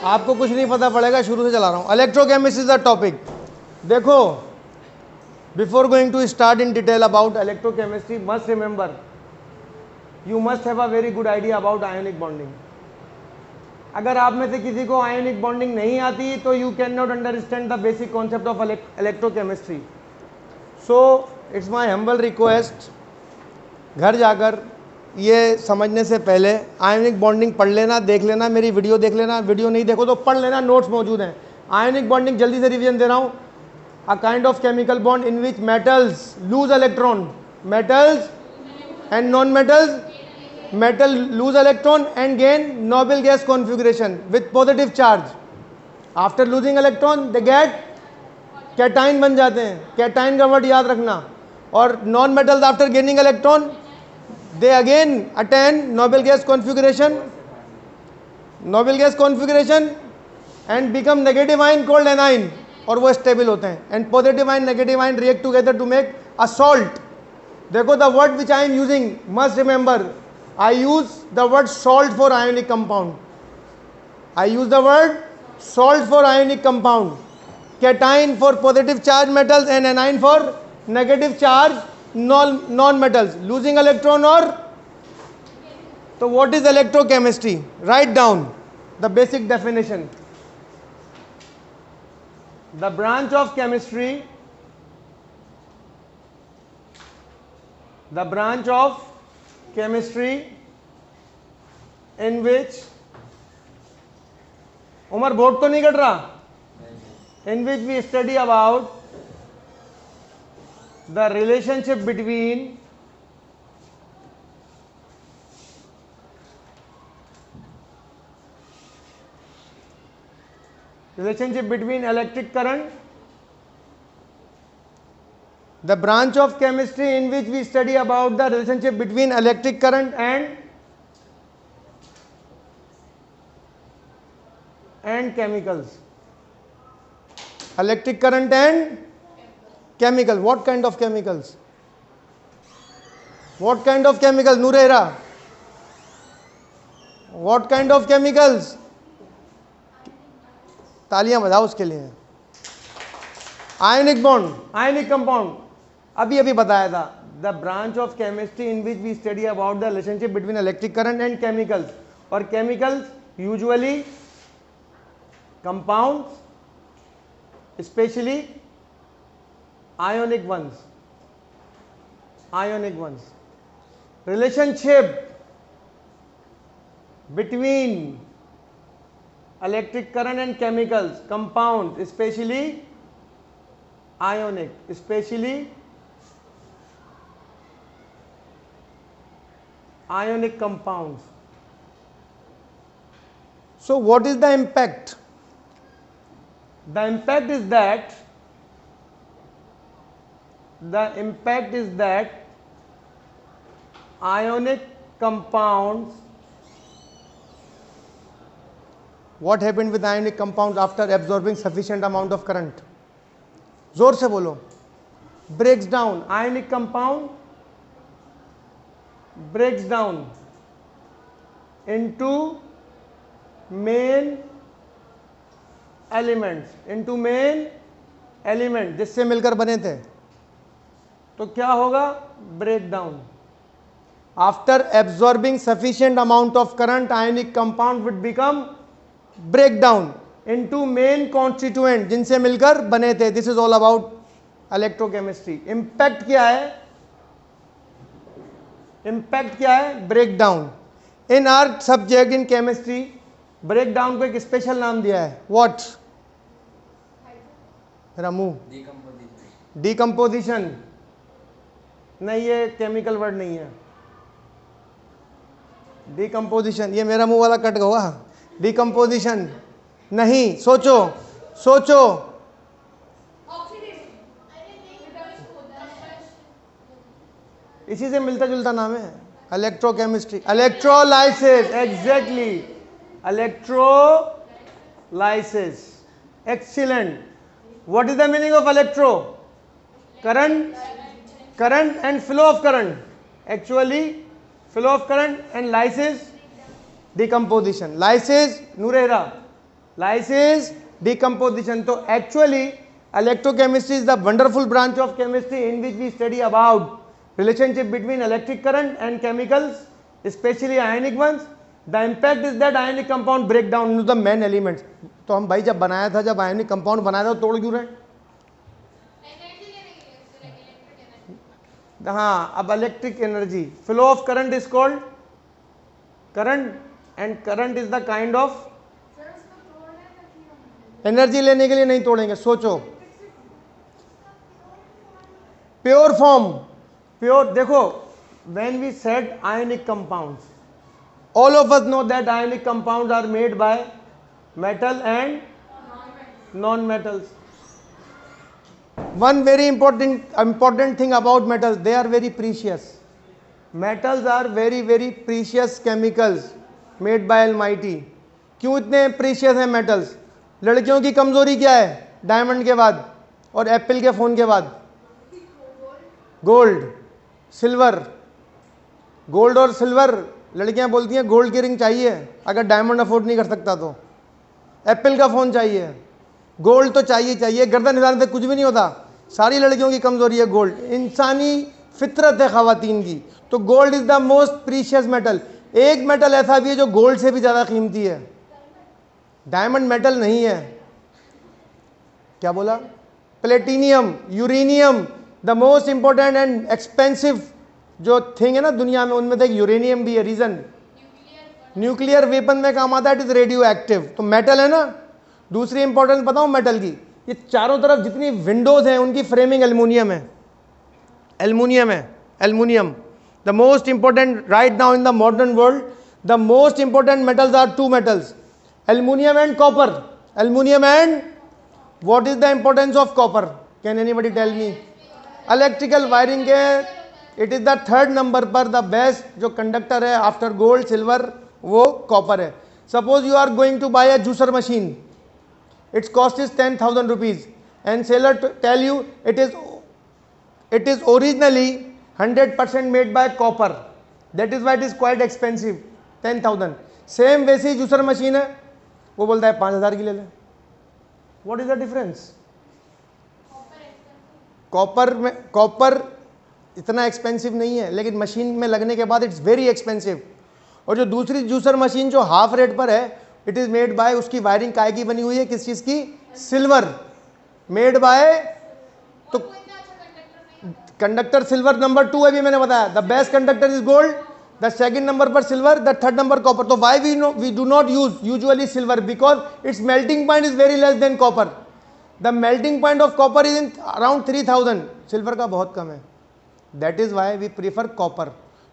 आपको कुछ नहीं पता पड़ेगा, शुरू से चला रहा हूँ। Electrochemistry is the topic. देखो, before going to start in detail about electrochemistry, must remember you must have a very good idea about ionic bonding. अगर आप में से किसी को आयोनिक बॉन्डिंग नहीं आती तो you can not understand the basic concept of electrochemistry. So it's my humble request, घर जाकर ये समझने से पहले आयोनिक बॉन्डिंग पढ़ लेना, देख लेना, मेरी वीडियो देख लेना, वीडियो नहीं देखो तो पढ़ लेना, नोट्स मौजूद हैं। आयोनिक बॉन्डिंग जल्दी से रिवीजन दे रहा हूँ। A kind of chemical bond in which metals loose electron, metals and non metals, metal lose electron and gain noble gas configuration with positive charge. After losing electron they get cation बन जाते हैं। cation का word याद रखना। और non metals after gaining electron they again attain noble gas configuration and become negative ion called anion, और वो stable होते हैं। and positive ion negative ion react together to make a salt. देखो, the word which I am using, must remember, I use the word salt for ionic compound. I use the word salt for ionic compound. Cation for positive charge metals and anion for negative charge non metals. Losing electron or. So what is electrochemistry? Write down the basic definition. The branch of chemistry, in which, उमर board तो नहीं cut रहा, in which we study about the relationship between electric current. The branch of chemistry in which we study about the relationship between electric current and chemicals. Electric current and chemical. What kind of chemicals? What kind of chemicals? Nureira. What kind of chemicals? तालियां बजाओ उसके लिए। Ionic bond, ionic compound, अभी बताया था। The branch of chemistry in which we study about the relationship between electric current and chemicals. और chemicals usually compounds, specially ionic ones. Relationship between electric current and chemicals, compounds, especially ionic compounds. So what is the impact? The impact is that ionic compounds, what happened with ionic compounds after absorbing sufficient amount of current? जोर से बोलो। breaks down, ionic compound breaks down into main elements, जिससे मिलकर बने थे। तो क्या होगा? break down. After absorbing sufficient amount of current, ionic compound would become break down into main constituent, जिनसे मिलकर बने थे। This is all about electrochemistry. Impact क्या है? Break down. In our subject in chemistry, break down को एक special नाम दिया है। व्हाट? मेरा मुंह, डिकम्पोजिशन। नहीं, ये केमिकल वर्ड नहीं है। डिकम्पोजिशन, ये मेरा मुंह वाला कट गया। डिकम्पोजिशन नहीं, सोचो। इसी से मिलता जुलता नाम है electrochemistry. Electrolysis, exactly, electrolysis, excellent. What is the meaning of electro? Current and flow of current. Actually flow of current, and lysis decomposition. Lysis, Nureira, lysis, decomposition. So actually electrochemistry is the wonderful branch of chemistry in which we study about relationship between electric current and chemicals, especially ionic ones. The impact is that ionic compound break down into the main elements. तो हम भाई जब बनाया था, जब ionic compound बनाया था, तोड़ क्यों रहे? हाँ, अब electric energy, flow of current is called current, and current is the kind of energy. लेने के लिए नहीं तोड़ेंगे, सोचो. Pure form, pure. देखो, when we said ionic compounds, all of us know that ionic compounds are made by metal and non-metals. One very important thing about metals, they are very precious. Metals are very precious chemicals made by Almighty. क्यों इतने precious हैं metals? लड़कियों की कमजोरी क्या है diamond के बाद और एप्पल के फोन के बाद? Gold, silver. गोल्ड और सिल्वर, लड़कियां बोलती हैं गोल्ड की रिंग चाहिए अगर डायमंड अफोर्ड नहीं कर सकता तो. एप्पल का फोन चाहिए, गोल्ड तो चाहिए. गर्दन हिलाने से कुछ भी नहीं होता. सारी लड़कियों की कमजोरी है गोल्ड. इंसानी फितरत है खवातीन की. तो gold is the most precious metal. एक मेटल ऐसा भी है जो गोल्ड से भी ज्यादा कीमती है. डायमंड मेटल नहीं है. क्या बोला? Platinum, uranium, the most important and expensive जो थिंग है ना दुनिया में, उनमें से एक यूरेनियम भी है. रीजन, न्यूक्लियर वेपन में काम आता है. It is radio active. तो मेटल है ना. दूसरी इंपॉर्टेंस बताऊं मेटल की, ये चारों तरफ जितनी विंडोज हैं उनकी फ्रेमिंग एल्युमिनियम है. Aluminium. The most important right now in the modern world, the most important metals are two metals, aluminium and copper. Aluminium and what is the importance of copper? Can anybody tell me? Electrical wiring के it is the third number पर the best जो conductor है after gold silver, वो copper है. Suppose you are going to buy a juicer machine, its cost is 10,000 rupees and seller tell you it is originally 100% made by copper, that is why it is quite expensive, 10,000. Same वैसी juicer machine है, वो बोलता है 5,000 की ले ले. what is the difference? Copper इतना expensive नहीं है, लेकिन मशीन में लगने के बाद इट्स वेरी एक्सपेंसिव. और जो दूसरी जूसर मशीन जो हाफ रेट पर है, इट इज मेड बाय, उसकी वायरिंग काय की बनी हुई है? किस चीज की? सिल्वर. Made by. तो कंडक्टर सिल्वर नंबर 2 अभी मैंने बताया. The best conductor is gold, the second number पर silver, the third number copper. तो why we do not use usually silver? Because its melting point is very less than copper. The melting point of copper is in around 3000, silver का बहुत कम है. That is why we prefer copper.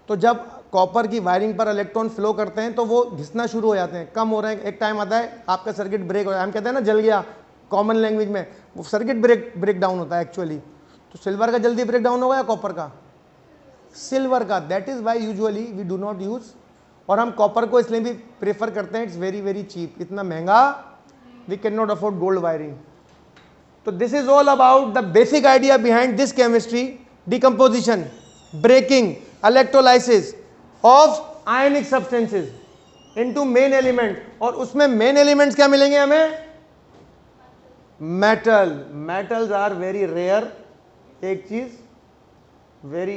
तो जब copper की wiring पर electron flow करते हैं तो वो घिसना शुरू हो जाते हैं, कम हो रहे हैं. एक टाइम आता है आपका सर्किट ब्रेक हो जाए, हम कहते हैं ना जल गया, कॉमन लैंग्वेज में वो सर्किट ब्रेक डाउन होता है एक्चुअली. तो सिल्वर का जल्दी ब्रेक डाउन होगा या कॉपर का? सिल्वर का. That is why usually we do not use. और हम कॉपर को इसलिए भी प्रेफर करते हैं, इट्स वेरी चीप. इतना महंगा, we can not afford gold wiring. तो this is all about the basic idea behind this chemistry. Decomposition, breaking, electrolysis of ionic substances into main element. और उसमें मेन एलिमेंट्स क्या मिलेंगे हमें? Metal. Metals are very rare. एक चीज, very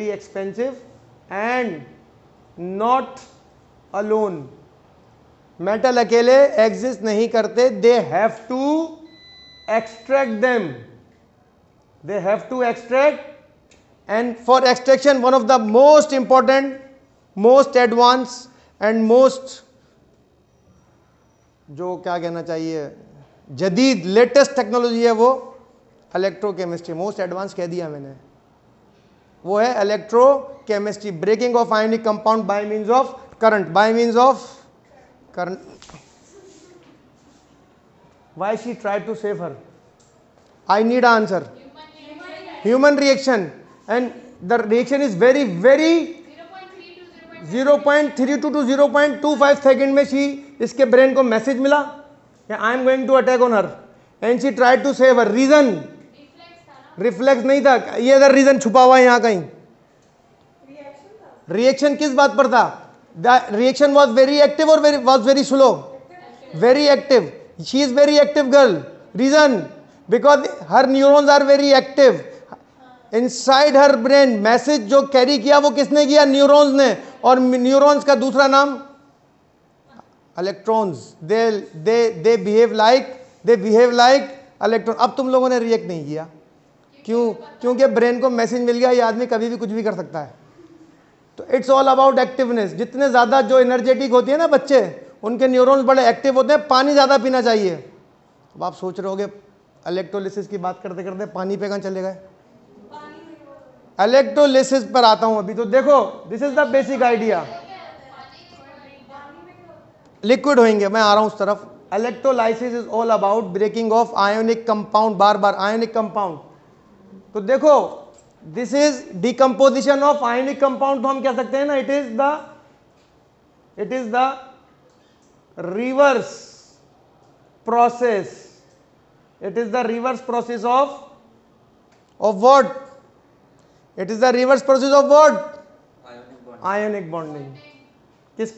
expensive and not alone. Metal अकेले exist नहीं करते. They have to extract them. They have to extract, and for extraction one of the most important, most advanced and most जो क्या कहना चाहिए जदीद लेटेस्ट टेक्नोलॉजी है वो इलेक्ट्रोकेमिस्ट्री. मोस्ट एडवांस कह दिया मैंने, वो है electrochemistry. Breaking of ionic compound by means of current. Why she tried to save her? I need an answer. Human reaction, and the reaction is very 0.32 to 0.25 second में इसके brain को message मिला I am going to attack on her, and she tried to save her. Reason reflex नहीं था, ये अगर reason छुपा हुआ है यहाँ कहीं. रिएक्शन किस बात पर था? The reaction was very active और was very slow? Very active. She is very active girl. Reason? Because her neurons are very active. Inside her brain message जो कैरी किया वो किसने किया? न्यूरॉन्स ने. और न्यूरॉन्स का दूसरा नाम electrons. They behave like electron. अब तुम लोगों ने रिएक्ट नहीं किया. क्यों? क्योंकि ब्रेन को मैसेज मिल गया, ये आदमी कभी भी कुछ भी कर सकता है. तो इट्स ऑल अबाउट एक्टिवनेस. जितने ज्यादा जो एनर्जेटिक होती है ना बच्चे, उनके न्यूरॉन्स बड़े एक्टिव होते हैं. पानी ज्यादा पीना चाहिए. अब आप सोच रहे होगे इलेक्ट्रोलिसिस की बात करते करते पानी पे कहां चले गए? इलेक्ट्रोलिसिस पर आता हूं अभी. तो देखो, this is the basic idea. Liquid होंगे, मैं आ रहा हूं उस तरफ. Electrolysis is all about breaking of ionic compound. बार बार आयोनिक कंपाउंड. तो देखो, this is decomposition of ionic compound. तो हम कह सकते हैं ना, it is the reverse process. It is the reverse process of what? It is the reverse process of what? Ionic bonding.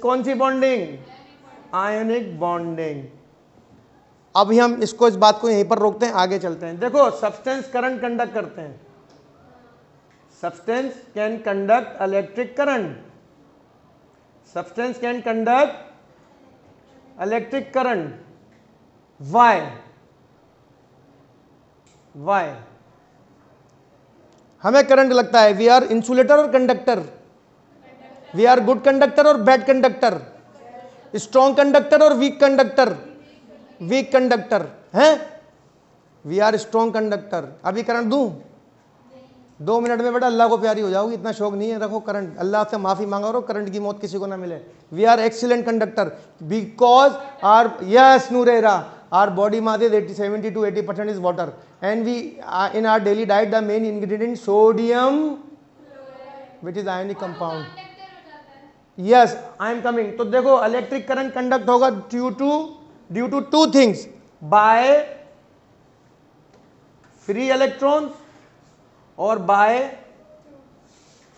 कौन सी बॉन्डिंग? Ionic bonding. अभी हम इसको, इस बात को यहीं पर रोकते हैं, आगे चलते हैं. देखो, सब्सटेंस करंट कंडक्ट करते हैं. Substance can conduct electric current. Substance can conduct electric current. Why? हमें करंट लगता है. वी आर इंसुलेटर और conductor? We are good conductor और बैड कंडक्टर? स्ट्रॉन्ग कंडक्टर और वीक कंडक्टर? वीक कंडक्टर हैं. We are strong conductor. अभी current दूं? 2 minute में बेटा अल्लाह को प्यारी हो जाओगी. इतना शौक नहीं है, रखो करंट. अल्लाह से माफी मांगा और करंट की मौत किसी को ना मिले. We are excellent conductor because our, yes नूरेरा, our body mass is 70 to 80% is water. And we in our daily diet the main ingredient sodium, which is ionic compound. Yes, I am coming. तो देखो, electric current conduct होगा due to 2 things. By free electrons और by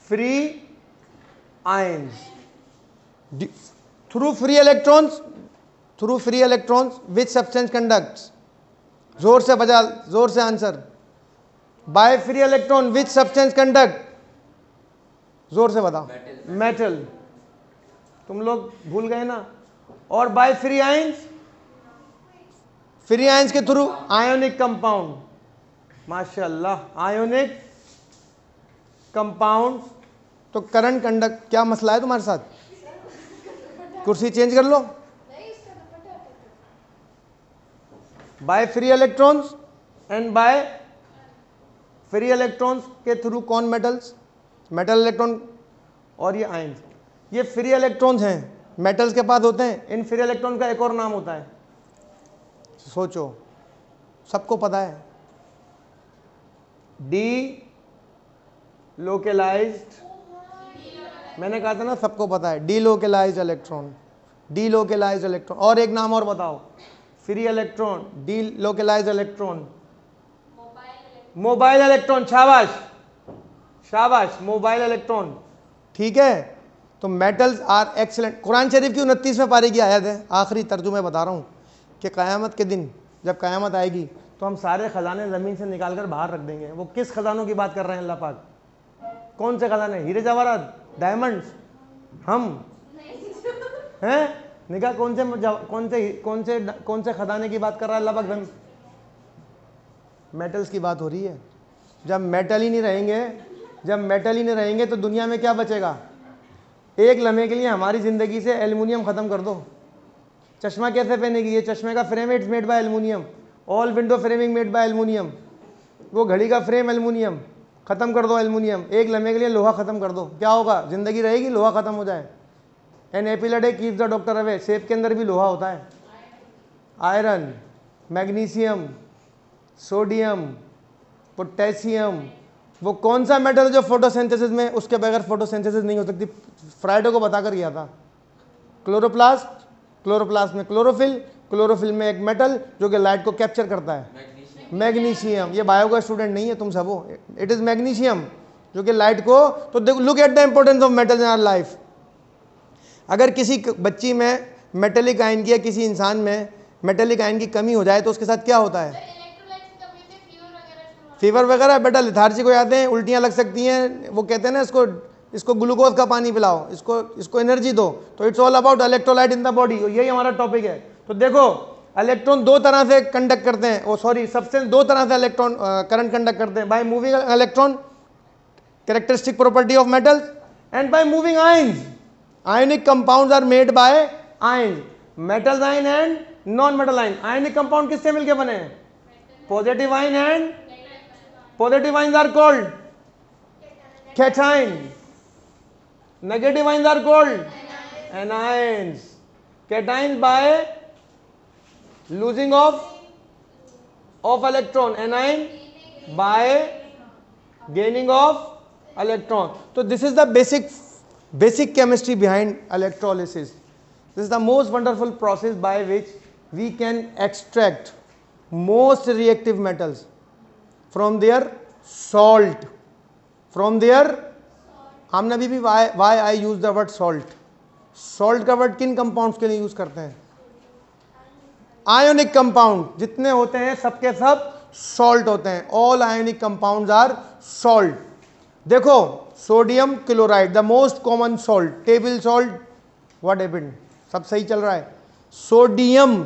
free ions. Through free electrons which substance conducts? जोर से answer. By free electron which substance conduct? जोर से बताओ. Metal. तुम लोग भूल गए ना. और by free ions? Free ions के थ्रू आयोनिक कंपाउंड. माशाल्लाह, आयोनिक कंपाउंड. तो करंट कंडक्ट. क्या मसला है तुम्हारे साथ? कुर्सी चेंज कर लो. By free electrons and by free electrons के थ्रू कौन? मेटल्स. मेटल इलेक्ट्रॉन और ये आयंस. ये फ्री इलेक्ट्रॉन्स हैं, मेटल्स के पास होते हैं. इन फ्री इलेक्ट्रॉन का एक और नाम होता है, सोचो, सबको पता है. Delocalised. मैंने कहा था ना, सबको पता है. Delocalised electron. Delocalised electron. और एक नाम और बताओ. Free electron, delocalised electron, mobile electron. शाबाश शाबाश, मोबाइल इलेक्ट्रॉन. ठीक है. तो metals are excellent. Quran Sharif की 29वें पारे की आयत है, आखिरी तर्जुमे बता रहा हूँ, कि क़यामत के दिन जब क़यामत आएगी तो हम सारे खजाने ज़मीन से निकाल कर बाहर रख देंगे. वो किस खजानों की बात कर रहे हैं अल्लाह पाक? कौन से खजाने? हीरे जवाहरात, डायमंड्स? हम हैं? निकाह. कौन से खजाने की बात कर रहा है अल्लाह पाक? मेटल्स की बात हो रही है. जब मेटल ही नहीं रहेंगे तो दुनिया में क्या बचेगा? एक लम्हे के लिए हमारी ज़िंदगी से एल्युमिनियम ख़त्म कर दो. चश्मा कैसे पहनेगी? ये चश्मे का frame it's made by aluminium. All window framing made by aluminium. वो घड़ी का फ्रेम एल्युमिनियम. ख़त्म कर दो एल्युमिनियम. एक लम्हे के लिए लोहा ख़त्म कर दो. क्या होगा? ज़िंदगी रहेगी, लोहा ख़त्म हो जाए. An apple a day keeps the doctor away. सेब के अंदर भी लोहा होता है. Iron, magnesium, sodium, potassium. वो कौन सा मेटल जो फोटोसिंथेसिस में, उसके बगैर फोटोसिंथेसिस नहीं हो सकती? फ्राइडे को बताकर गया था. क्लोरोप्लास्ट. क्लोरोप्लास्ट में क्लोरोफिल. क्लोरोफिल में एक मेटल जो कि लाइट को कैप्चर करता है, मैग्नीशियम. ये बायो का स्टूडेंट नहीं है तुम सब हो. इट इज मैग्नीशियम जो कि लाइट को. तो देखो, look at the importance of metals in our life. अगर किसी बच्ची में मेटेलिक आयन की या किसी इंसान में मेटेलिक आयन की कमी हो जाए तो उसके साथ क्या होता है? फीवर वगैरह बेटा, लिथार्जिक हो जाते हैं, उल्टियां लग सकती हैं। वो कहते हैं ना इसको ग्लूकोज का पानी पिलाओ, इसको एनर्जी दो। तो it's all about electrolyte in the body, यही हमारा टॉपिक है। तो देखो इलेक्ट्रॉन दो तरह से कंडक्ट करते हैं, सब्सटेंस दो तरह से इलेक्ट्रॉन करंट कंडक्ट करते हैं, by moving electron, characteristic property of metals, and by moving ions. Ionic compounds are made by ions, metal ion and non metal ion. Ionic compound किससे मिलकर बने हैं? Positive ion and positive ions are called cation, negative ions are called anions. Cations by losing of electron, anion by gaining of electron. So this is the basic chemistry behind electrolysis. This is the most wonderful process by which we can extract most reactive metals from their salt, from their, हमने अभी भी why I use the word salt. Salt का word किन compounds के लिए use करते हैं? Ionic compound जितने होते हैं सबके सब सॉल्ट होते हैं। All ionic compounds are salt. देखो sodium chloride the most common salt, table salt, what happened? सब सही चल रहा है। सोडियम,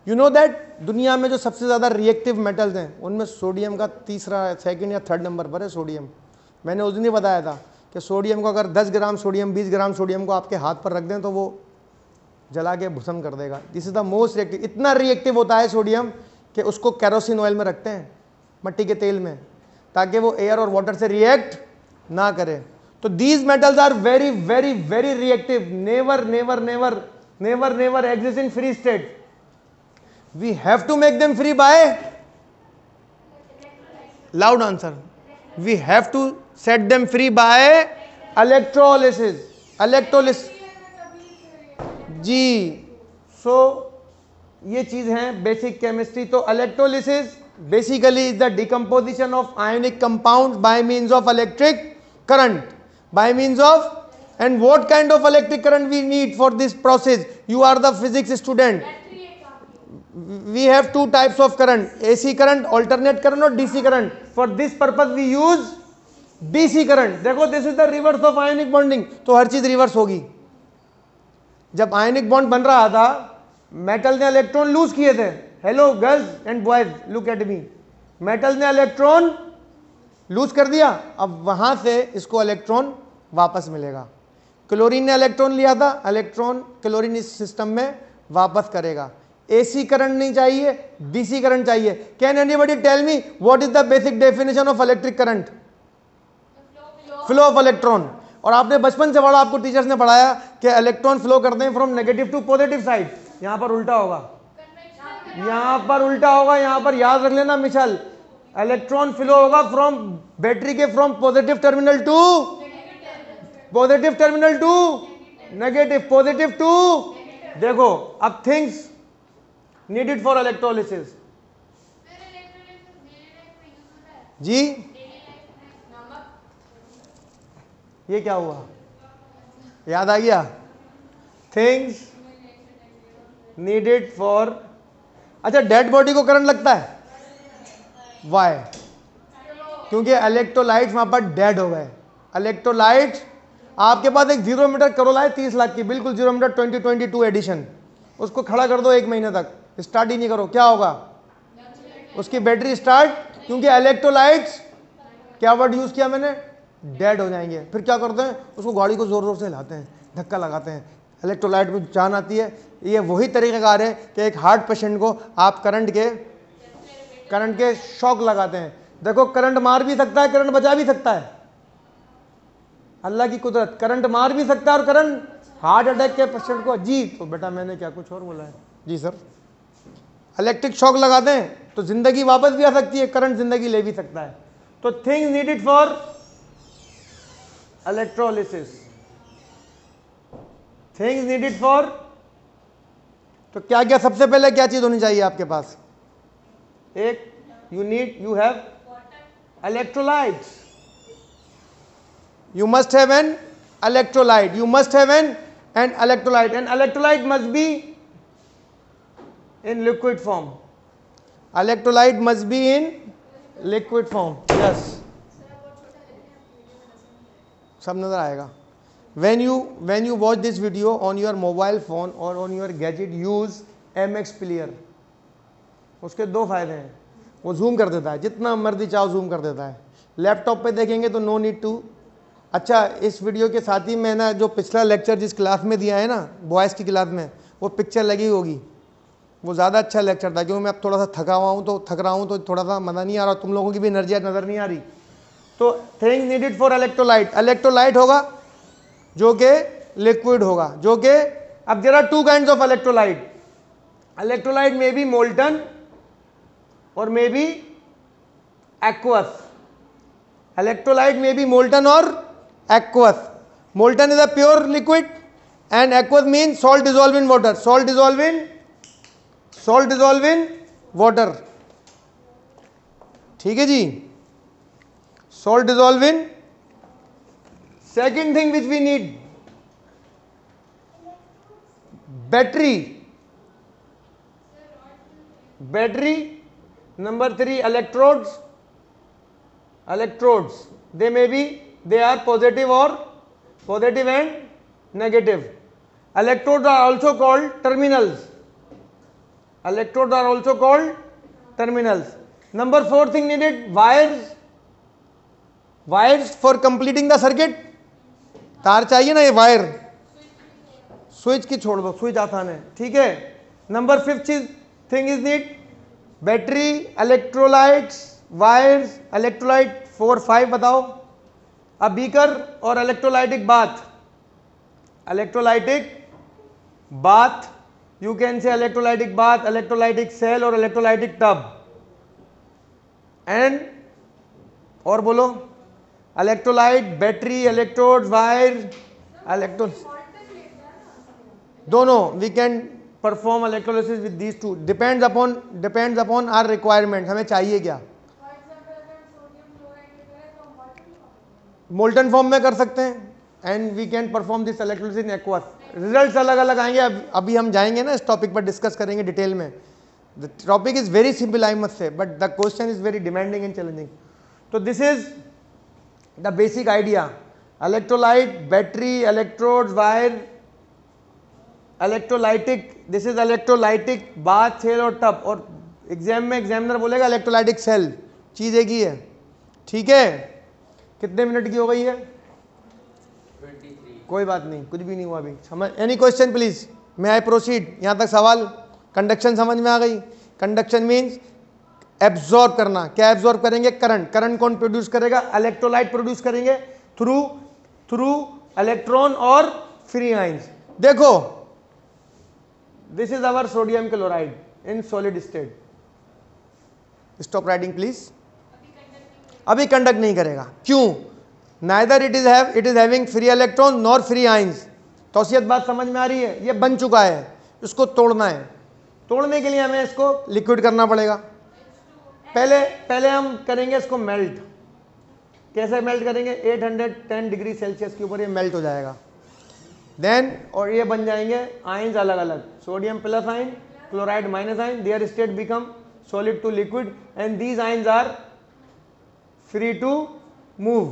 यू नो दैट दुनिया में जो सबसे ज़्यादा रिएक्टिव मेटल्स हैं उनमें सोडियम का तीसरा, सेकंड या थर्ड नंबर पर है सोडियम। मैंने उस दिन ही बताया था कि सोडियम को अगर 10 ग्राम सोडियम, 20 ग्राम सोडियम को आपके हाथ पर रख दें तो वो जला के भस्म कर देगा। This is the most reactive. इतना रिएक्टिव होता है सोडियम कि उसको कैरोसिन ऑयल में रखते हैं, मट्टी के तेल में, ताकि वो एयर और वाटर से रिएक्ट ना करे। तो these metals are very very very reactive, never never never never never exist in free state. We have to make them free by, loud answer, we have to set them free by electrolysis. जी, so ये चीज है basic chemistry. तो electrolysis basically is the decomposition of ionic compound by means of electric current, by means of, and what kind of electric current we need for this process? You are the physics student. We have two types of current, AC current, alternate current और DC current. For this purpose we use DC current. देखो this is the reverse of ionic bonding, तो हर चीज reverse होगी। जब ionic bond बन रहा था metal ने इलेक्ट्रॉन लूज किए थे। Hello girls and boys, look at me. Metal ने इलेक्ट्रॉन लूज कर दिया, अब वहां से इसको इलेक्ट्रॉन वापस मिलेगा। क्लोरीन ने इलेक्ट्रॉन लिया था, इलेक्ट्रॉन क्लोरीन इस सिस्टम में वापस करेगा। एसी करंट नहीं चाहिए, डीसी करंट चाहिए। Can anybody tell me what is the basic definition of electric current? Flow of electron. और आपने बचपन से पढ़ा, आपको टीचर्स ने पढ़ाया कि इलेक्ट्रॉन फ्लो करते हैं from negative to positive side. यहां पर उल्टा होगा, यहां पर उल्टा होगा, यहां पर याद रख लेना मिसाल, इलेक्ट्रॉन फ्लो होगा फ्रॉम बैटरी के from positive terminal to negative, positive to. देखो अब थिंग्स needed for electrolysis जी, ये क्या हुआ? याद आ गया? थिंग्स नीडेड फॉर, अच्छा डेड बॉडी को करंट लगता है, वाई? क्योंकि इलेक्ट्रोलाइट्स वहां पर डेड हो गए। इलेक्ट्रोलाइट्स, आपके पास एक 0 मीटर करोल है 30 लाख की, बिल्कुल 0 मीटर 2022 एडिशन, उसको खड़ा कर दो 1 महीने तक, स्टार्ट ही नहीं करो, क्या होगा? उसकी बैटरी स्टार्ट, क्योंकि इलेक्ट्रोलाइट्स, क्या वर्ड यूज किया मैंने? डेड हो जाएंगे। फिर क्या करते हैं? उसको गाड़ी को जोर जोर से हिलाते हैं, धक्का लगाते हैं, इलेक्ट्रोलाइट में जान आती है। ये वही तरीक़ाकार है कि एक हार्ट पेशेंट को आप करंट के शॉक लगाते हैं। देखो करंट मार भी सकता है, करंट बचा भी सकता है, अल्लाह की कुदरत। करंट मार भी सकता है और करंट हार्ट अटैक के पेशेंट को, जी तो बेटा मैंने क्या कुछ और बोला है? जी सर, इलेक्ट्रिक शॉक लगाते हैं तो जिंदगी वापस भी आ सकती है, करंट जिंदगी ले भी सकता है। तो things needed for electrolysis, things needed for, तो क्या क्या सबसे पहले क्या चीज होनी चाहिए आपके पास? एक, you have electrolytes, you must have an electrolyte, you must have an and electrolyte, and electrolyte must be in liquid form. Electrolyte must be in liquid form. Yes, सब नजर आएगा. When you watch this video on your mobile phone or on your gadget, use MX Player. उसके दो फायदे हैं. वो zoom कर देता है, जितना मर्जी चाहो जूम कर देता है. लैपटॉप पे देखेंगे तो नो नीड टू. अच्छा, इस वीडियो के साथ ही मैंने जो पिछला लेक्चर जिस क्लास में दिया है ना, बॉयज़ की क्लास में, वो पिक्चर लगी होगी. वो ज़्यादा अच्छा लेक्चर था, क्योंकि मैं अब थोड़ा सा थक रहा हूँ तो थोड़ा सा मज़ा नहीं आ रहा, तुम लोगों की भी एनर्जी नज़र नहीं आ रही. तो things needed for electrolyte. Electrolyte होगा जो कि लिक्विड होगा, जो कि अब there are two kinds of electrolyte. Electrolyte may be molten और may be aqueous. Electrolyte may be molten और aqueous. Molten is a pure liquid and aqueous means salt dissolved in water. Salt dissolved in water. ठीक है जी. Salt dissolved in. Second thing which we need, battery. Number 3, electrodes. They are positive and negative. Electrodes are also called terminals. Number 4 thing needed, wires for completing the circuit. तार चाहिए ना, ये wire. Switch की छोड़ दो, switch आसान है. ठीक है. Number 5 thing is need, battery, electrolytes, wires, electrolyte. 4, 5 बताओ. A beaker or electrolytic bath. You can say electrolytic bath, electrolytic cell or electrolytic tub. And और बोलो, electrolyte, battery, electrodes, wire, दोनों. We can perform electrolysis with these two. Depends upon our requirement. हमें चाहिए क्या. Molten form में कर सकते हैं, and we can perform this electrolysis in aqueous. Results अलग अलग आएंगे. अभी हम जाएंगे ना, इस टॉपिक पर डिस्कस करेंगे डिटेल में. The topic is very simple, I must say, but the question is very demanding and challenging. तो this is the basic idea. Electrolyte, battery, electrodes, wire, electrolytic. This is electrolytic bath, cell और tub. और exam में examiner बोलेगा electrolytic cell. चीज़ एक ही है. ठीक है. कितने मिनट की हो गई है? 23. कोई बात नहीं, कुछ भी नहीं हुआ अभी. समझ. Any question please. May I proceed. यहाँ तक सवाल. कंडक्शन समझ में आ गई. कंडक्शन मीन्स एब्जॉर्ब करना. क्या एब्जॉर्ब करेंगे? करंट. करंट कौन प्रोड्यूस करेगा? इलेक्ट्रोलाइट प्रोड्यूस करेंगे थ्रू इलेक्ट्रॉन और फ्री आइंस. देखो, this is our sodium chloride in solid state. Stop writing please. अभी कंडक्ट नहीं करेगा. क्यों? Neither it is having free electron nor free ions. तौसियत बात समझ में आ रही है? ये बन चुका है, इसको तोड़ना है. तोड़ने के लिए हमें इसको लिक्विड करना पड़ेगा. पहले हम करेंगे इसको मेल्ट. कैसे मेल्ट करेंगे? 810 डिग्री सेल्सियस के ऊपर ये मेल्ट हो जाएगा. देन और ये बन जाएंगे आइंस अलग अलग. Sodium plus ion, chloride minus ion. Their state become solid to liquid and these ions are free to move.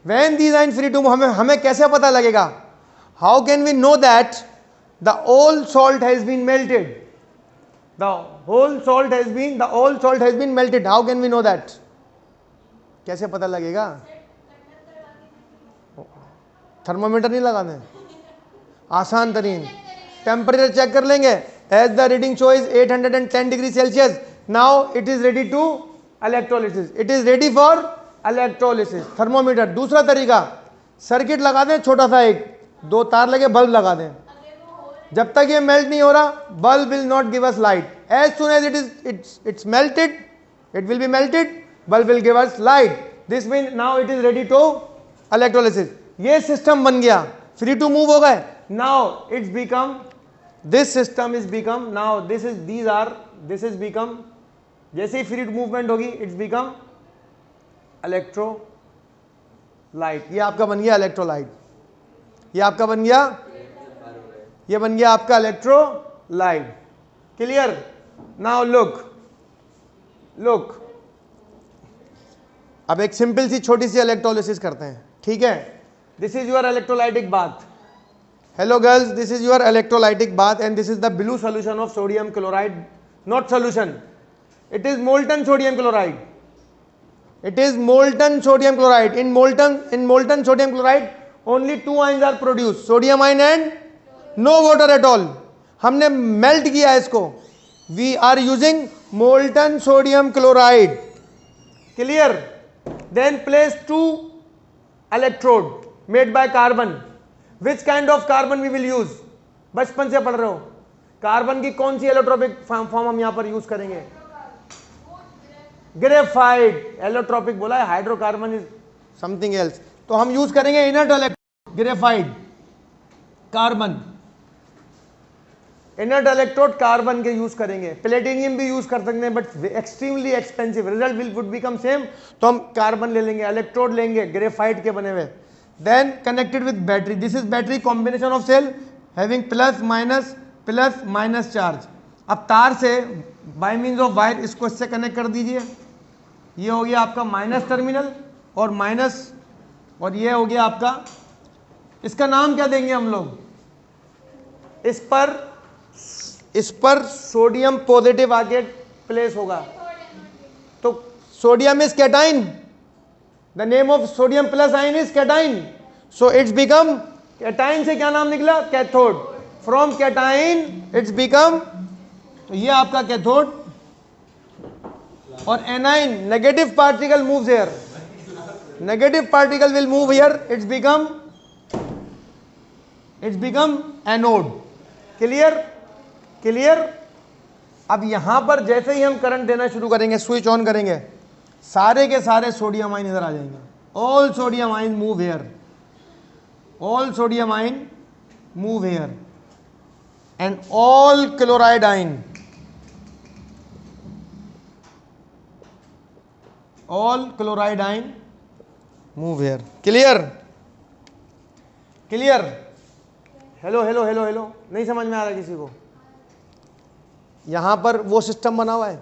When these are free to move, हमें कैसे पता लगेगा? How can we know that the all salt has been melted? The all salt has been melted. How can we know that? कैसे पता लगेगा? Thermometer नहीं लगाने. आसान तरीन. टेम्परेचर चेक कर लेंगे. As the reading shows 810 degree Celsius. Now it is ready to electrolysis. It is ready for electrolysis. Thermometer. दूसरा तरीका, सर्किट लगा दें छोटा सा, एक 2 तार लगे, बल्ब लगा दें. जब तक ये मेल्ट नहीं हो रहा, bulb will not give us light. As soon as it's melted, it will be melted, bulb will give us light. This mean now it is ready to electrolysis. ये सिस्टम बन गया. फ्री टू मूव हो गए. Now it's become, this system is become, now this is become, जैसे ही free movement होगी, it's become electrolyte. ये आपका बन गया इलेक्ट्रोलाइट. ये आपका बन गया, ये बन गया आपका इलेक्ट्रोलाइट। क्लियर? नाउ लुक अब एक सिंपल सी छोटी सी इलेक्ट्रोलिसिस करते हैं, ठीक है। This is your electrolytic bath. Hello girls, this is your electrolytic bath and this is the blue solution of sodium chloride, not solution, it is molten sodium chloride. It is molten sodium chloride. In molten sodium chloride only two ions are produced, sodium ion and no water at all. हमने melt किया इसको, we are using molten sodium chloride. Clear? Then place two electrode made by carbon. Which kind of carbon we will use? बचपन से पढ़ रहे हो, carbon की कौन सी एलोट्रोपिक फॉर्म हम यहां पर यूज करेंगे? ग्रेफाइट। एलोट्रोपिक बोला है, हाइड्रोकार्बन इज समथिंग एल्स, तो हम यूज करेंगे inert electrode, graphite, carbon, inert electrode carbon के यूज करेंगे। प्लेटिनियम भी यूज कर सकते हैं but extremely expensive, result would become same, तो हम कार्बन ले लेंगे, इलेक्ट्रोड लेंगे ग्रेफाइट के बने हुए। Then connected with battery, this is battery combination of cell having plus minus charge. अब तार से बाय मीन्स ऑफ वायर इसको इससे कनेक्ट कर दीजिए, ये हो गया आपका माइनस टर्मिनल और माइनस, और ये हो गया आपका, इसका नाम क्या देंगे हम लोग? इस पर सोडियम पॉजिटिव आके प्लेस होगा, तो sodium is cation, the name of sodium plus ion is cation, so it's become, cation से क्या नाम निकला? Cathode. From cation it's become, तो ये आपका कैथोड, और A9 negative particle moves here, negative particle will move here, it's become anode. Clear? अब यहां पर जैसे ही हम करंट देना शुरू करेंगे, स्विच ऑन करेंगे, सारे के सारे सोडियम आयन इधर आ जाएंगे, all sodium ion move here, all sodium ion move here, and all chloride ion, all chloride ion move here. Clear? Hello, नहीं समझ में आ रहा किसी को? यहां पर वो सिस्टम बना हुआ है,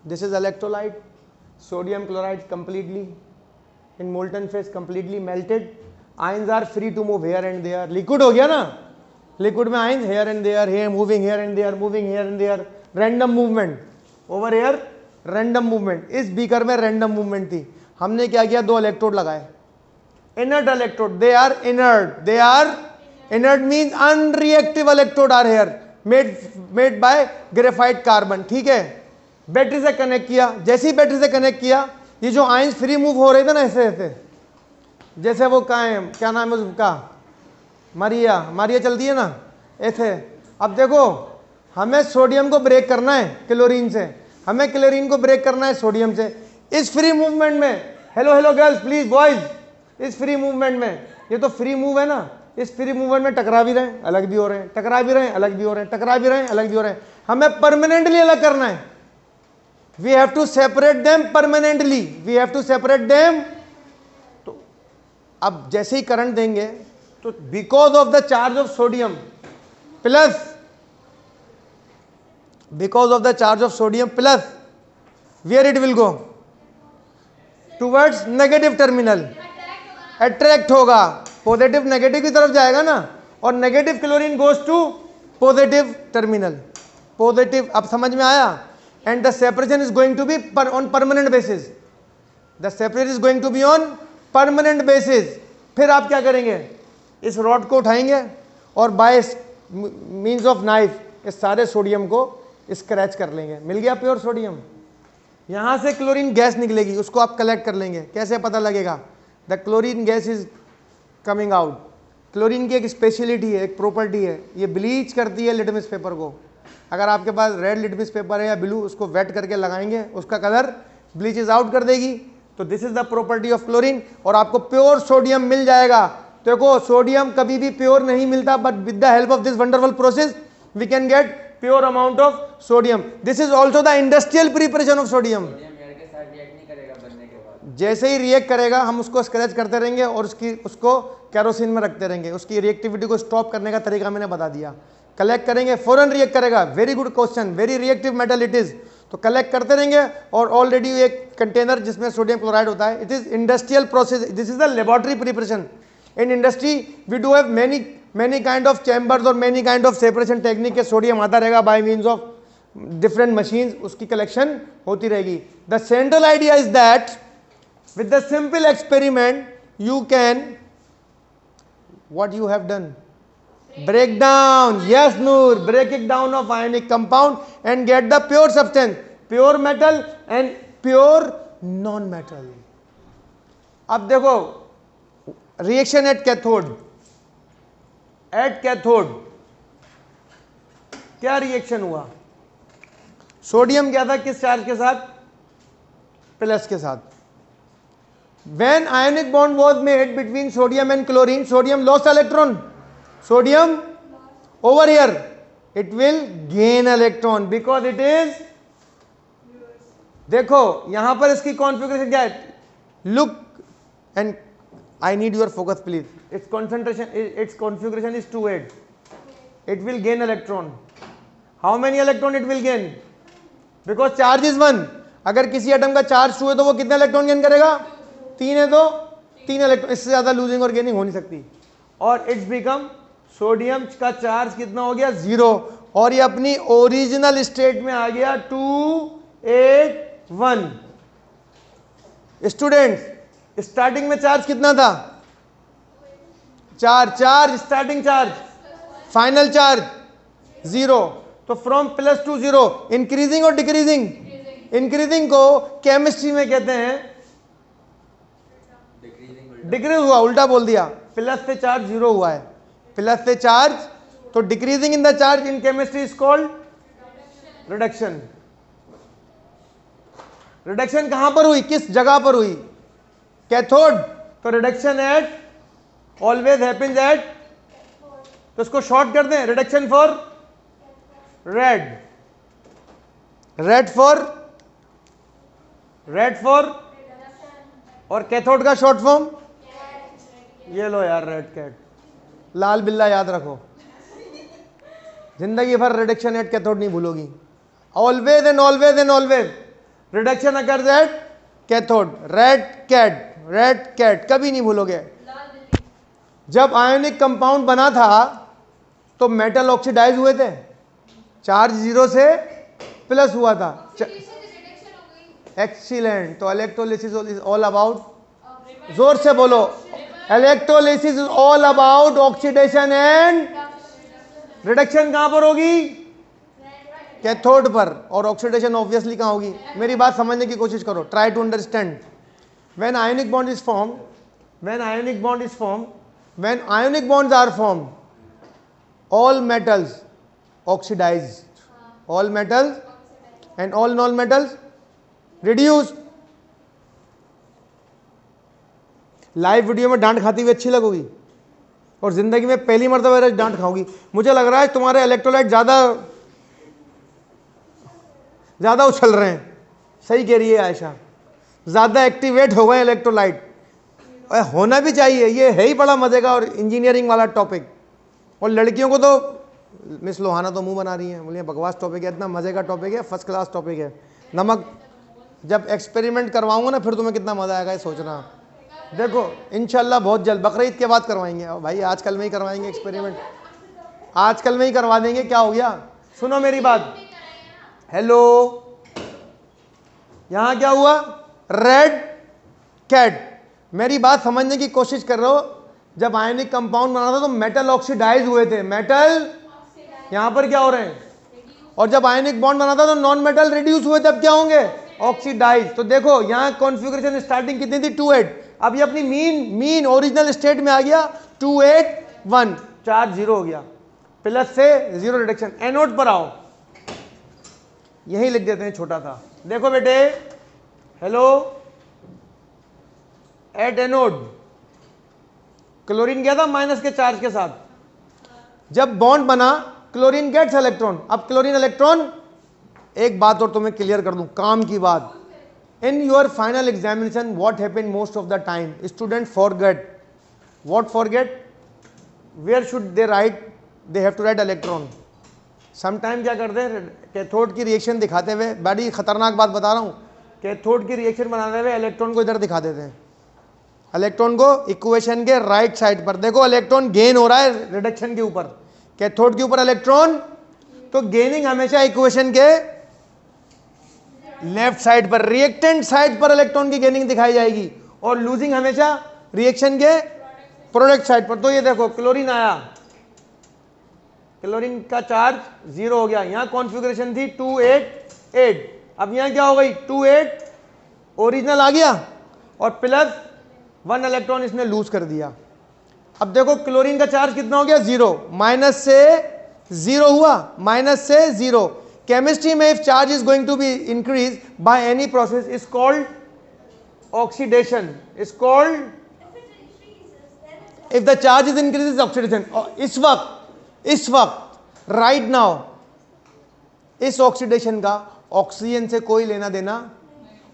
this is electrolyte, sodium chloride completely in molten phase, completely melted, ions are free to move here and there. Liquid हो गया ना, लिक्विड में ions here and there, here moving here and there, moving here and there, random movement over here, random movement. इस beaker में random movement थी, हमने क्या किया? दो इलेक्ट्रोड लगाए, inert electrode, they are inert means unreactive electrode are here, made by graphite carbon. ठीक है, बैटरी से कनेक्ट किया, जैसे ही बैटरी से कनेक्ट किया, ये जो आयंस फ्री मूव हो रहे थे ना, ऐसे ऐसे, जैसे वो क्या नाम है उसका, मारिया चलती है ना, ऐसे। अब देखो, हमें सोडियम को ब्रेक करना है क्लोरीन से, हमें क्लोरीन को ब्रेक करना है सोडियम से। इस फ्री मूवमेंट में, हेलो गर्ल्स प्लीज बॉयज, इस फ्री मूवमेंट में, ये तो फ्री मूव है ना, इस फ्री मूवमेंट में टकरा भी रहे हैं, अलग भी हो रहे हैं, टकरा भी रहे हैं, अलग भी हो रहे हैं, टकरा भी रहे हैं, अलग भी हो रहे हैं। हमें परमानेंटली अलग करना है, we have to separate them permanently, we have to separate them. तो अब जैसे ही करंट देंगे, तो because of the charge of sodium plus, because of the charge of sodium plus, where it will go? Towards negative terminal, attract होगा, positive negative की तरफ जाएगा ना, और negative chlorine goes to positive terminal, positive. अब समझ में आया? And the separation is going to be on permanent basis, the separation is going to be on permanent basis. फिर आप क्या करेंगे? इस रॉड को उठाएंगे और बाय मीन्स ऑफ नाइफ इस सारे सोडियम को स्क्रैच कर लेंगे, मिल गया प्योर सोडियम। यहां से क्लोरीन गैस निकलेगी, उसको आप कलेक्ट कर लेंगे। कैसे पता लगेगा? The chlorine gas is coming out. Chlorine की एक स्पेशलिटी है, एक प्रॉपर्टी है, ये ब्लीच करती है लिटमस पेपर को। अगर आपके पास रेड लिटमस पेपर है या ब्लू, उसको वेट करके लगाएंगे, उसका कलर ब्लीचेज आउट कर देगी। तो this is the property of chlorine, और आपको प्योर सोडियम मिल जाएगा। देखो, सोडियम कभी भी प्योर नहीं मिलता, but with the help of this wonderful process we can get pure amount of sodium. This is also the industrial preparation of sodium. जैसे ही रिएक्ट करेगा, हम उसको स्क्रैच करते रहेंगे और उसको कैरोसिन में रखते रहेंगे, उसकी रिएक्टिविटी को स्टॉप करने का तरीका मैंने बता दिया। कलेक्ट करेंगे, फौरन रिएक्ट करेगा, very good question, very reactive metal it is. तो कलेक्ट करते रहेंगे और ऑलरेडी एक कंटेनर जिसमें सोडियम क्लोराइड होता है, it is industrial process, this is the laboratory preparation. In industry we do have many kind of chambers और many kind of separation technique के सोडियम आता रहेगा by means of different machines, उसकी collection होती रहेगी। The central idea is that with the simple experiment you can, what you have done, break down, yes Noor, break it down of ionic compound and get the pure substance, pure metal and pure non metal। अब देखो reaction at cathode, at cathode क्या reaction हुआ, sodium क्या था किस charge के साथ, plus के साथ। When ionic bond was made between sodium and chlorine, sodium lost electron, sodium over here it will gain electron because it is, देखो यहां पर इसकी कॉन्फ़िगरेशन क्या है, look and I need your focus please. Its concentration, its configuration is 2,8. It will gain electron. How many electron it will gain? Because charge is 1. अगर किसी atom का charge 2 है तो वो कितने इलेक्ट्रॉन गेन करेगा, 3 है तो 3 इलेक्ट्रॉन, इससे ज्यादा लूजिंग और गेनिंग हो नहीं सकती। और इट्स बिकम, सोडियम का चार्ज कितना हो गया, 0, और ये अपनी ओरिजिनल स्टेट में आ गया 281। स्टूडेंट्स स्टार्टिंग में चार्ज कितना था, charge starting charge, final charge 0। तो फ्रॉम प्लस टू 0, इंक्रीजिंग और डिक्रीजिंग, इंक्रीजिंग को केमिस्ट्री में कहते हैं डिक्रीज हुआ, उल्टा बोल दिया, प्लस से चार्ज 0 हुआ है, प्लस से चार्ज, तो decreasing in the charge in chemistry is called reduction. Reduction कहां पर हुई, किस जगह पर हुई, कैथोड, तो reduction eight always happens at, तो इसको शॉर्ट कर दें, reduction for red, red for और कैथोड का शॉर्ट फॉर्म, ये लो यार रेड कैट, लाल बिल्ला याद रखो, जिंदगी भर रिडक्शन एट कैथोड नहीं भूलोगी, always and always and always reduction occurs at cathode, red cat कभी नहीं भूलोगे। जब आयोनिक कंपाउंड बना था तो मेटल ऑक्सीडाइज हुए थे, चार्ज 0 से प्लस हुआ था, एक्सीलेंट। तो इलेक्ट्रोलिसिस इज ऑल अबाउट, जोर से बोलो, electrolysis is all about oxidation and reduction. कहां पर होगी, कैथोड पर, और ऑक्सीडेशन ऑब्वियसली कहां होगी, मेरी बात समझने की कोशिश करो, try to understand. when ionic bond is formed, when ionic bonds are formed, all metals oxidized, all metals and all non-metals reduced। Live video में डांट खाती हुई अच्छी लगोगी और जिंदगी में पहली मर्तबा डांट खाओगी। मुझे लग रहा है तुम्हारे इलेक्ट्रोलाइट ज्यादा उछल रहे हैं, सही कह रही है आयशा, ज्यादा एक्टिवेट हो गए इलेक्ट्रोलाइट, होना भी चाहिए, ये है ही बड़ा मजे का और इंजीनियरिंग वाला टॉपिक। और लड़कियों को तो मिस लोहाना तो मुंह बना रही हैं, बोलिए बकवास टॉपिक है, इतना मजे का टॉपिक है, फर्स्ट क्लास टॉपिक है। नमक जब एक्सपेरिमेंट करवाऊंगा ना फिर तुम्हें कितना मजा आएगा ये सोचना। देखो इंशाल्लाह बहुत जल्द बकरीद के बाद करवाएंगे भाई, आजकल में ही करवाएंगे एक्सपेरिमेंट, आजकल में ही करवा देंगे, क्या हो गया। सुनो मेरी बात, हेलो, यहां क्या हुआ, रेड कैट, मेरी बात समझने की कोशिश कर रहे हो। जब आयनिक कंपाउंड बना था तो मेटल ऑक्सीडाइज हुए थे, मेटल यहां पर क्या हो रहे हैं, और जब आयनिक बॉन्ड बना था तो नॉन मेटल रिड्यूस हुए थे, अब क्या होंगे, ऑक्सीडाइज। तो देखो यहां कॉन्फ़िगरेशन स्टार्टिंग कितनी थी, 2,8, अब ये अपनी मीन ओरिजिनल स्टेट में आ गया 281, चार्ज 0 हो गया, प्लस से 0 रिडक्शन। एनोड पर आओ, यही लिख देते हैं छोटा सा, देखो बेटे, हेलो, एट एनोड क्लोरीन गया था माइनस के चार्ज के साथ, जब बॉन्ड बना क्लोरीन गेट्स इलेक्ट्रॉन। अब क्लोरीन इलेक्ट्रॉन, एक बात और तुम्हें क्लियर कर दूं, काम की बात, in your final examination what happened most of the time, student forget What forget? Where should they write? They have to write electron. Sometime क्या करते हैं, कैथोड की रिएक्शन दिखाते हुए, बड़ी खतरनाक बात बता रहा हूँ, कैथोड की रिएक्शन बनाते हुए इलेक्ट्रॉन को इधर दिखा देते हैं, इलेक्ट्रॉन को इक्वेशन के राइट साइड पर। देखो इलेक्ट्रॉन गेन हो रहा है रिडक्शन के ऊपर, कैथोड के ऊपर इलेक्ट्रॉन, तो गेनिंग हमेशा इक्वेशन के लेफ्ट साइड पर, रिएक्टेंट साइड पर इलेक्ट्रॉन की गेनिंग दिखाई जाएगी, और लूजिंग हमेशा रिएक्शन के प्रोडक्ट साइड पर। तो ये देखो क्लोरीन आया, क्लोरीन का चार्ज 0 हो गया, यहां कॉन्फ़िगरेशन थी 288, अब यहां क्या हो गई 28 ओरिजिनल आ गया, और प्लस 1 इलेक्ट्रॉन इसने लूज कर दिया। अब देखो क्लोरीन का चार्ज कितना हो गया 0, माइनस से 0 हुआ, माइनस से 0। केमिस्ट्री में if charge is going to be increase by any process is called oxidation, is called, if the charge is increase oxidation. इस वक्त राइट नाउ इस ऑक्सीडेशन का ऑक्सीजन से कोई लेना देना,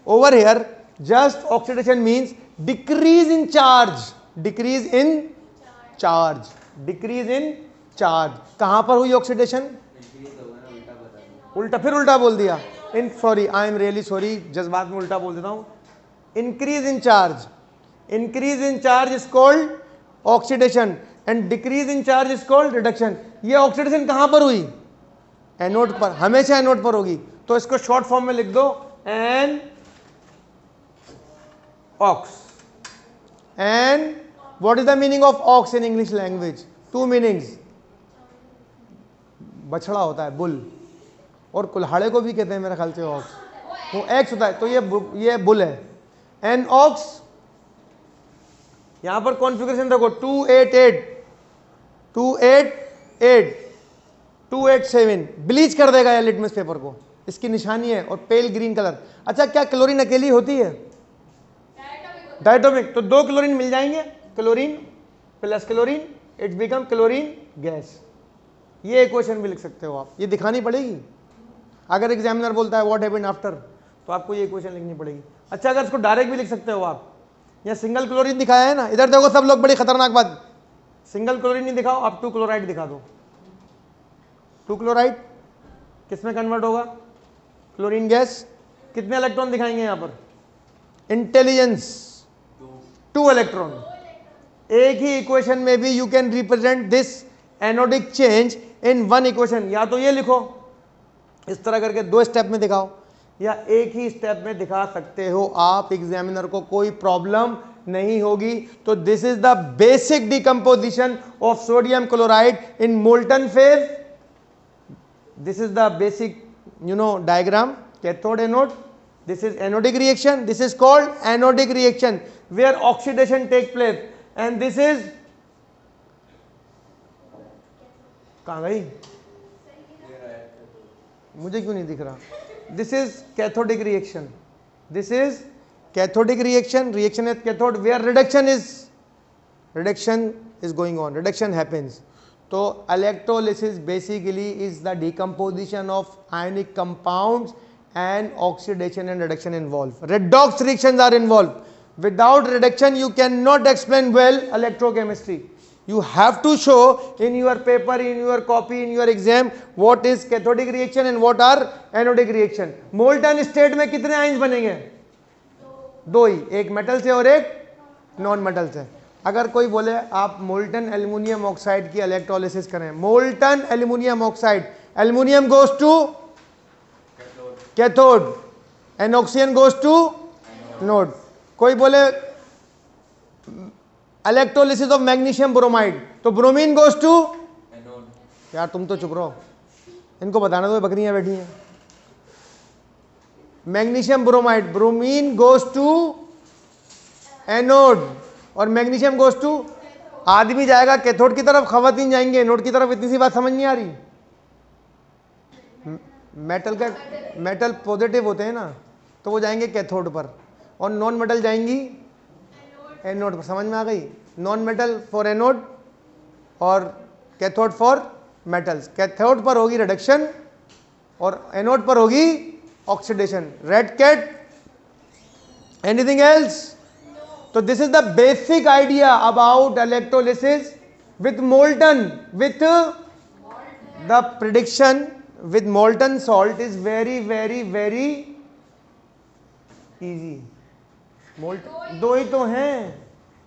over here just oxidation means decrease in charge, decrease in charge, decrease in charge. कहां पर हुई ऑक्सीडेशन? उल्टा, फिर उल्टा बोल दिया, इन sorry, I am really sorry, जज्बात में उल्टा बोल देता हूं। Increase in charge, increase in charge is called oxidation and decrease in charge is called reduction. ये ऑक्सीडेशन कहां पर हुई? एनोड पर, हमेशा एनोड पर होगी, तो इसको शॉर्ट फॉर्म में लिख दो an ox. And what is the meaning of aux in English language? 2 meanings, बछड़ा होता है बुल, और कुल्हाड़े को भी कहते हैं मेरे ख्याल से ऑक्स, वो एक्स होता है, तो ये बुल है, एन ऑक्स। यहां पर कॉन्फ़िगरेशन देखो 288, 288, 287, ब्लीच कर देगा ये लिटमस पेपर को, इसकी निशानी है, और पेल ग्रीन कलर। अच्छा, क्या क्लोरीन अकेली होती है? डायटोमिक, तो 2 क्लोरीन मिल जाएंगे, chlorine plus chlorine, it become chlorine gas. ये इक्वेशन भी लिख सकते हो आप, ये दिखानी पड़ेगी। अगर एग्जामिनर बोलता है व्हाट हैपेंड आफ्टर, तो आपको ये इक्वेशन लिखनी पड़ेगी। अच्छा, अगर इसको डायरेक्ट भी लिख सकते हो आप, यहाँ सिंगल क्लोरीन दिखाया है ना, इधर देखो सब लोग, बड़ी खतरनाक बात, सिंगल क्लोरीन नहीं दिखाओ, आप 2 क्लोराइड दिखा दो। 2 क्लोराइड किस में कन्वर्ट होगा? Chlorine gas. कितने इलेक्ट्रॉन दिखाएंगे यहाँ पर? Intelligence, 2 electron. एक ही इक्वेशन में भी you can represent this anodic change in 1 equation. या तो ये लिखो इस तरह करके 2 स्टेप में दिखाओ, या एक ही स्टेप में दिखा सकते हो आप, एग्जामिनर को कोई प्रॉब्लम नहीं होगी। तो this is the basic decomposition of sodium chloride in molten phase. This is the basic diagram, cathode anode. This is anodic reaction, this is called anodic reaction where oxidation take place, and this is, कहाँ गई? मुझे क्यों नहीं दिख रहा? This is cathodic reaction, this is cathodic reaction, reaction at cathode where reduction is going on, reduction happens. तो electrolysis basically is the decomposition of ionic compounds and oxidation and reduction involved. Redox reactions are involved. Without reduction you cannot explain well electrochemistry. You have to show in your paper, in your copy, in your exam what is cathodic reaction and what are anodic reaction. Molten state में कितने ions बनेंगे? 2 ही, एक metal से और एक non metal से। अगर कोई बोले आप मोल्टन एल्युमिनियम ऑक्साइड की इलेक्ट्रोलिसिस करें, molten aluminium oxide, aluminium goes to cathode and oxygen goes to anode. कोई बोले इलेक्ट्रोलिसिस ऑफ मैग्नीशियम ब्रोमाइड, तो ब्रोमीन गोज टू एनोड। यार तुम तो चुप रहो, इनको बताना दो, बकरियां बैठी हैं। Magnesium bromide, bromine goes to anode और मैग्नीशियम गोज टू, आदमी जाएगा कैथोड की तरफ, खवातीन जाएंगे एनोड की तरफ। इतनी सी बात समझ नहीं आ रही? मेटल पॉजिटिव होते हैं ना, तो वो जाएंगे कैथोड पर, और नॉन मेटल जाएंगी एनोड पर। समझ में आ गई? नॉन मेटल फॉर एनोड और कैथोड फॉर मेटल्स। कैथोड पर होगी रिडक्शन और एनोड पर होगी oxidation. Red cat, anything else? तो this is the basic idea about electrolysis with molten, with the prediction with molten salt is very very very easy. Molten दो ही तो हैं,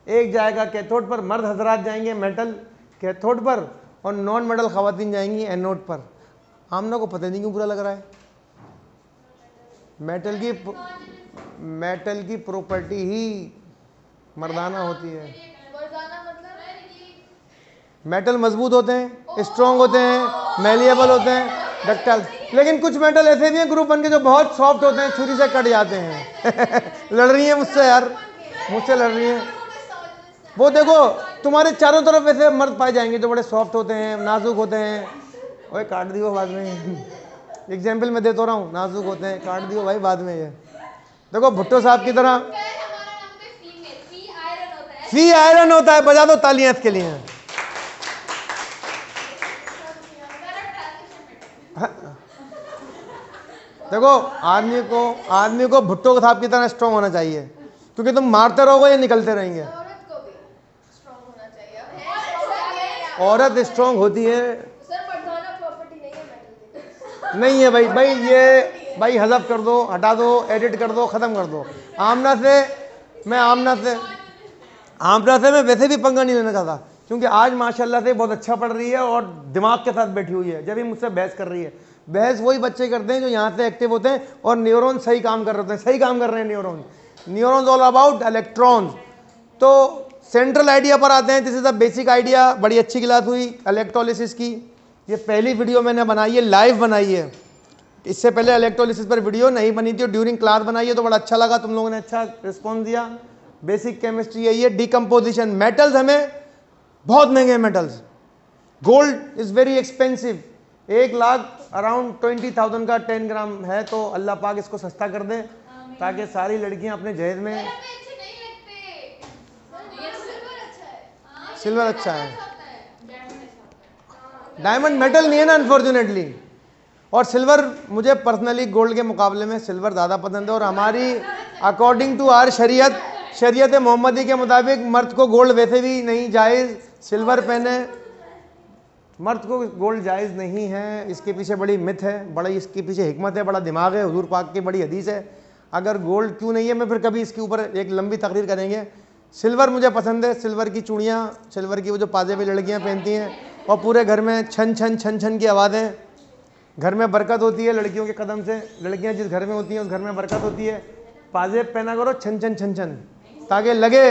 एक जाएगा कैथोड पर, मर्द हजरात जाएंगे मेटल कैथोड पर और नॉन मेटल खवातीन जाएंगी एनोड पर। आमना को पता नहीं क्यों बुरा लग रहा है। मेटल की प्रॉपर्टी ही मर्दाना होती है। मेटल मजबूत होते हैं, स्ट्रॉन्ग होते हैं, मैलिएबल होते हैं, डक्टाइल। लेकिन कुछ मेटल ऐसे भी हैं ग्रुप बन के जो बहुत सॉफ्ट होते हैं, छुरी से कट जाते हैं। लड़ रही है मुझसे यार, मुझसे लड़ रही है। वो देखो तुम्हारे चारों तरफ ऐसे मर्द पाए जाएंगे जो बड़े सॉफ्ट होते हैं, नाजुक होते हैं। ओए काट दियो बाद में। एग्जाम्पल मैं देता रहा हूँ, नाजुक होते हैं, काट दियो भाई बाद में। ये देखो भुट्टो साहब की तरह फी आयरन होता है। बजा दो तालियां इसके लिए। देखो आदमी को भुट्टो साहब की तरह स्ट्रॉन्ग होना चाहिए, क्योंकि तुम मारते रहोगे ये निकलते रहेंगे। औरत स्ट्रॉन्ग होती है नहीं है भाई ये भाई हज़फ कर दो, हटा दो, एडिट कर दो, ख़त्म कर दो। आमना से मैं वैसे भी पंगा नहीं लेना चाहता, क्योंकि आज माशाल्लाह से बहुत अच्छा पढ़ रही है और दिमाग के साथ बैठी हुई है। जब भी मुझसे बहस कर रही है, बहस वही बच्चे करते हैं जो यहाँ से एक्टिव होते हैं और न्यूरॉन सही काम कर रहे होते हैं। सही काम कर रहे हैं न्यूरॉन्स ऑल अबाउट इलेक्ट्रॉन्स। तो सेंट्रल आइडिया पर आते हैं। This is the basic idea. बड़ी अच्छी क्लास हुई इलेक्ट्रोलिसिस की। ये पहली वीडियो मैंने बनाई है, लाइव बनाई है। इससे पहले इलेक्ट्रोलिसिस पर वीडियो नहीं बनी थी, ड्यूरिंग क्लास बनाई है, तो बड़ा अच्छा लगा, तुम लोगों ने अच्छा रिस्पॉन्स दिया। बेसिक केमिस्ट्री यही है। डिकम्पोजिशन, मेटल्स हमें बहुत महंगे metals. Gold is very expensive. 1 lakh around 20,000 का 10 ग्राम है, तो अल्लाह पाक इसको सस्ता कर दे ताकि सारी लड़कियां अपने जहेज में। सिल्वर अच्छा है, डायमंड मेटल नहीं है ना अनफॉर्चुनेटली। और सिल्वर मुझे पर्सनली गोल्ड के मुकाबले में सिल्वर ज़्यादा पसंद है। और हमारी अकॉर्डिंग टू आर शरीयत मोहम्मदी के मुताबिक मर्द को गोल्ड वैसे भी नहीं जायज़। सिल्वर पहने मर्द को गोल्ड जायज़ नहीं है। इसके पीछे बड़ी मिथ है, बड़ी इसके पीछे हिकमत है, बड़ा दिमाग है। हुजूर पाक की बड़ी हदीस है। अगर गोल्ड क्यों नहीं है, मैं फिर कभी इसके ऊपर एक लंबी तकरीर करेंगे। सिल्वर मुझे पसंद है। सिल्वर की चूड़ियाँ, सिल्वर की वो जो पाजेबी लड़कियाँ पहनती हैं, और पूरे घर में छन छन छन छन की आवाज़ें। घर में बरकत होती है लड़कियों के कदम से। लड़कियां जिस घर में होती हैं उस घर में बरकत होती है। पाजेब पहना करो छन छन छन छन, ताकि लगे।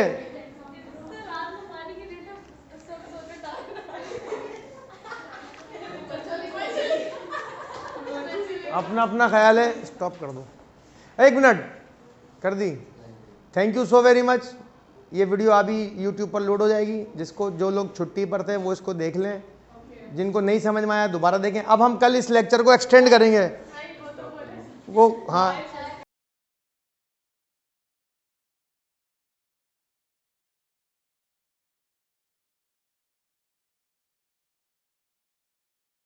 अपना अपना ख्याल है। स्टॉप कर दो, 1 मिनट कर दी। Thank you so very much. ये वीडियो अभी यूट्यूब पर लोड हो जाएगी। जिसको जो लोग छुट्टी पर थे वो इसको देख लें, जिनको नहीं समझ में आया दोबारा देखें। अब हम कल इस लेक्चर को एक्सटेंड करेंगे। वो हाँ